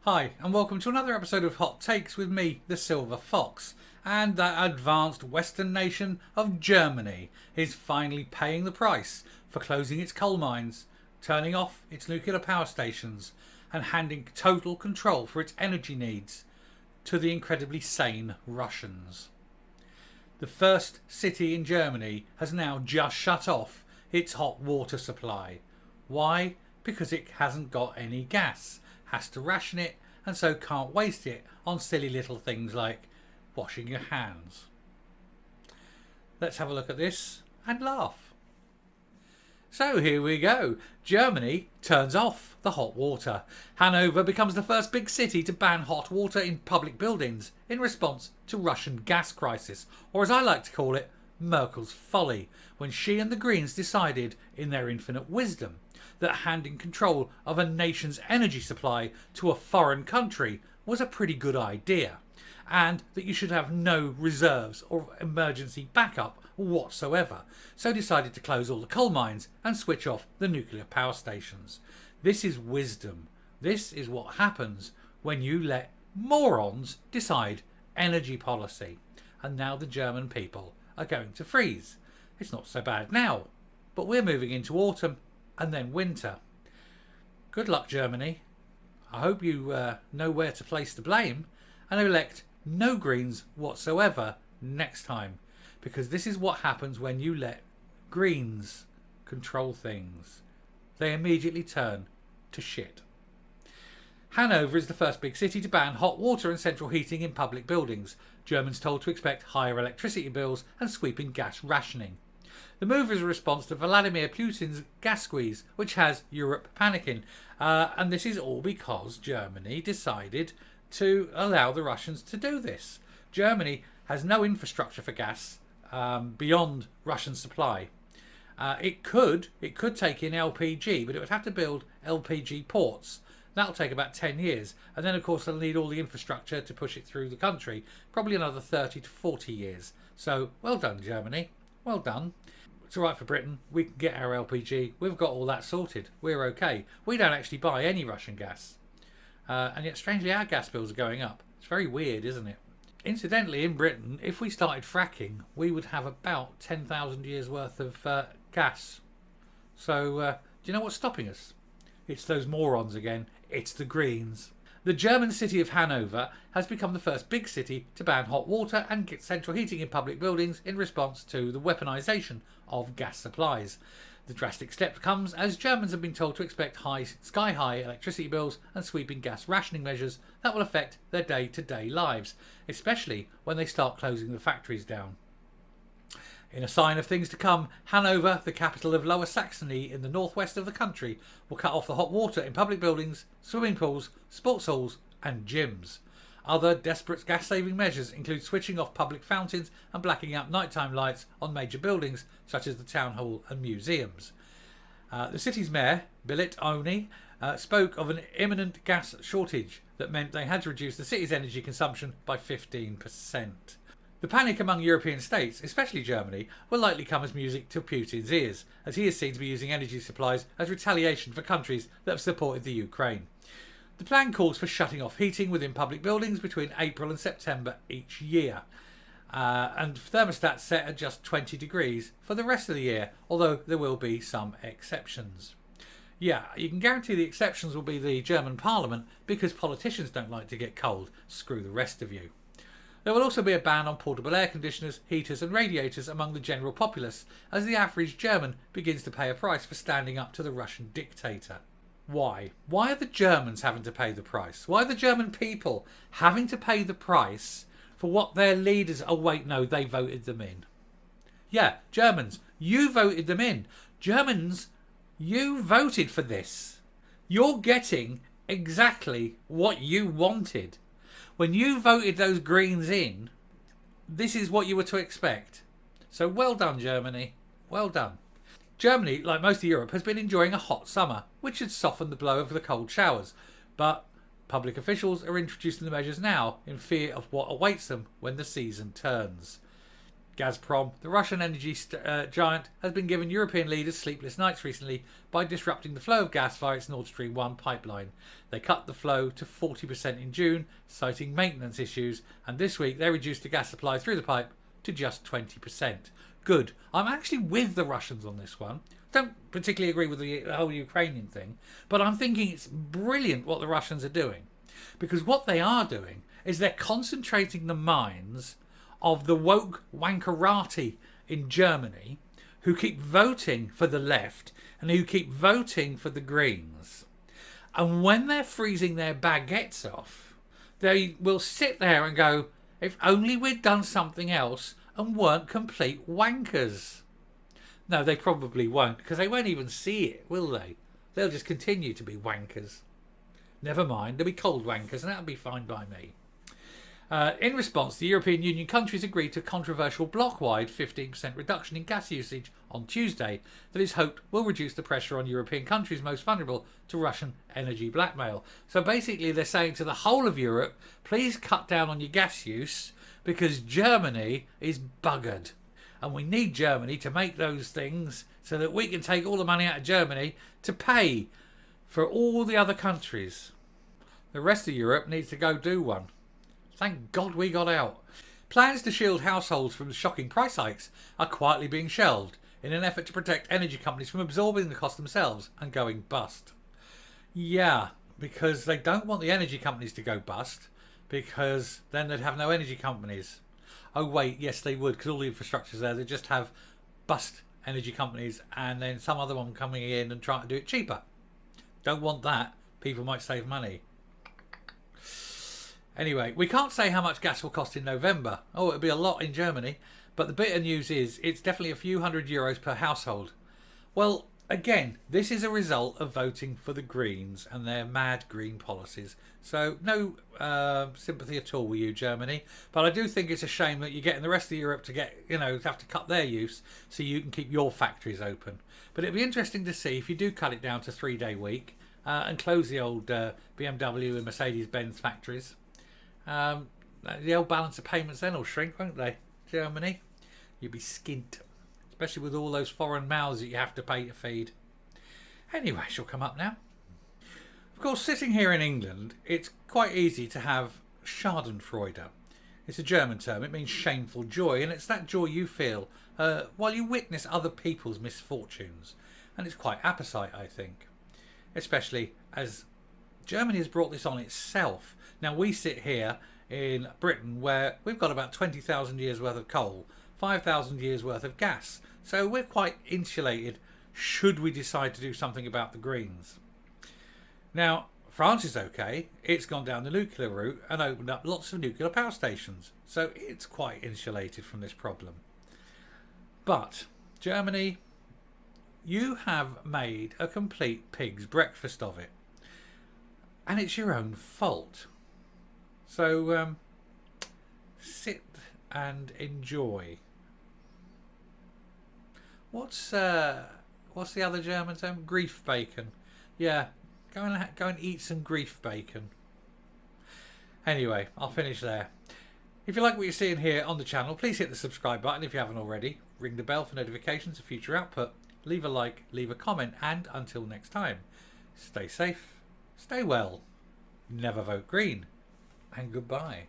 Hi, and welcome to another episode of Hot Takes with me, the Silver Fox. And that advanced Western nation of Germany is finally paying the price for closing its coal mines, turning off its nuclear power stations, and handing total control for its energy needs to the incredibly sane Russians. The first city in Germany has now just shut off its hot water supply. Why? Because it hasn't got any gas, has to ration it, and so can't waste it on silly little things like washing your hands. Let's have a look at this and laugh. So here we go. Germany turns off the hot water. Hanover becomes the first big city to ban hot water in public buildings in response to Russian gas crisis, or as I like to call it, Merkel's folly, when she and the Greens decided, in their infinite wisdom, that handing control of a nation's energy supply to a foreign country was a pretty good idea, and that you should have no reserves or emergency backup whatsoever, so decided to close all the coal mines and switch off the nuclear power stations. This is wisdom. This is what happens when you let morons decide energy policy. And now the German people are going to freeze. It's not so bad now, but we're moving into autumn and then winter. Good luck, Germany. I hope you know where to place the blame and elect no Greens whatsoever next time, because this is what happens when you let Greens control things. They immediately turn to shit. Hanover is the first big city to ban hot water and central heating in public buildings. Germans told to expect higher electricity bills and sweeping gas rationing. The move is a response to Vladimir Putin's gas squeeze, which has Europe panicking. And this is all because Germany decided to allow the Russians to do this. Germany has no infrastructure for gas beyond Russian supply. It could take in LPG, but it would have to build LPG ports. That'll take about 10 years. And then, of course, they'll need all the infrastructure to push it through the country. Probably another 30 to 40 years. So, well done, Germany. Well done. It's all right for Britain. We can get our LPG. We've got all that sorted. We're okay. We don't actually buy any Russian gas. And yet, strangely, our gas bills are going up. It's very weird, isn't it? Incidentally, in Britain, if we started fracking, we would have about 10,000 years worth of gas. So, do you know what's stopping us? It's those morons again. It's the Greens. The German city of Hanover has become the first big city to ban hot water and get central heating in public buildings in response to the weaponisation of gas supplies. The drastic step comes as Germans have been told to expect sky-high electricity bills and sweeping gas rationing measures that will affect their day-to-day lives, especially when they start closing the factories down. In a sign of things to come, Hanover, the capital of Lower Saxony in the northwest of the country, will cut off the hot water in public buildings, swimming pools, sports halls and gyms. Other desperate gas-saving measures include switching off public fountains and blacking out nighttime lights on major buildings such as the town hall and museums. The city's mayor, Billet Oni, spoke of an imminent gas shortage that meant they had to reduce the city's energy consumption by 15%. The panic among European states, especially Germany, will likely come as music to Putin's ears, as he is seen to be using energy supplies as retaliation for countries that have supported the Ukraine. The plan calls for shutting off heating within public buildings between April and September each year, and thermostats set at just 20 degrees for the rest of the year, although there will be some exceptions. Yeah, you can guarantee the exceptions will be the German parliament, because politicians don't like to get cold. Screw the rest of you. There will also be a ban on portable air conditioners, heaters and radiators among the general populace, as the average German begins to pay a price for standing up to the Russian dictator. Why? Why are the Germans having to pay the price? Why are the German people having to pay the price for what their leaders... Oh wait, no, they voted them in. Yeah, Germans, you voted them in. Germans, you voted for this. You're getting exactly what you wanted. When you voted those Greens in, this is what you were to expect. So well done, Germany. Well done. Germany, like most of Europe, has been enjoying a hot summer, which should soften the blow of the cold showers. But public officials are introducing the measures now in fear of what awaits them when the season turns. Gazprom, the Russian energy giant, has been giving European leaders sleepless nights recently by disrupting the flow of gas via its Nord Stream 1 pipeline. They cut the flow to 40% in June, citing maintenance issues, and this week they reduced the gas supply through the pipe to just 20%. Good. I'm actually with the Russians on this one. Don't particularly agree with the whole Ukrainian thing, but I'm thinking it's brilliant what the Russians are doing. Because what they are doing is they're concentrating the minds of the woke wankerati in Germany who keep voting for the left and who keep voting for the Greens. And when they're freezing their baguettes off, they will sit there and go, if only we'd done something else and weren't complete wankers. No, they probably won't, because they won't even see it, will they? They'll just continue to be wankers. Never mind, they'll be cold wankers, and that'll be fine by me. In response, the European Union countries agreed to a controversial block-wide 15% reduction in gas usage on Tuesday that is hoped will reduce the pressure on European countries most vulnerable to Russian energy blackmail. So basically they're saying to the whole of Europe, please cut down on your gas use because Germany is buggered. And we need Germany to make those things so that we can take all the money out of Germany to pay for all the other countries. The rest of Europe needs to go do one. Thank God we got out. Plans to shield households from shocking price hikes are quietly being shelved in an effort to protect energy companies from absorbing the cost themselves and going bust. Yeah, because they don't want the energy companies to go bust, because then they'd have no energy companies. Oh wait, yes they would, because all the infrastructure's there. They just have bust energy companies and then some other one coming in and trying to do it cheaper. Don't want that. People might save money. Anyway, we can't say how much gas will cost in November. Oh, it'll be a lot in Germany. But the bitter news is it's definitely a few €100 per household. Well, again, this is a result of voting for the Greens and their mad green policies. So no sympathy at all with you, Germany. But I do think it's a shame that you're getting the rest of Europe to have to cut their use so you can keep your factories open. But it'll be interesting to see if you do cut it down to 3-day week and close the old BMW and Mercedes-Benz factories. The old balance of payments then will shrink, won't they, Germany? You'll be skint, especially with all those foreign mouths that you have to pay to feed. Anyway, she'll come up now. Of course, sitting here in England, it's quite easy to have Schadenfreude. It's a German term. It means shameful joy, and it's that joy you feel while you witness other people's misfortunes. And it's quite apposite, I think, especially as Germany has brought this on itself. Now, we sit here in Britain where we've got about 20,000 years worth of coal, 5,000 years worth of gas. So we're quite insulated should we decide to do something about the Greens. Now, France is okay. It's gone down the nuclear route and opened up lots of nuclear power stations. So it's quite insulated from this problem. But Germany, you have made a complete pig's breakfast of it. And it's your own fault. So sit and enjoy. What's the other German term? Grief bacon. Yeah, go and eat some grief bacon. Anyway, I'll finish there. If you like what you're seeing here on the channel, please hit the subscribe button if you haven't already. Ring the bell for notifications of future output. Leave a like, leave a comment, and until next time, stay safe, stay well, never vote green, and goodbye.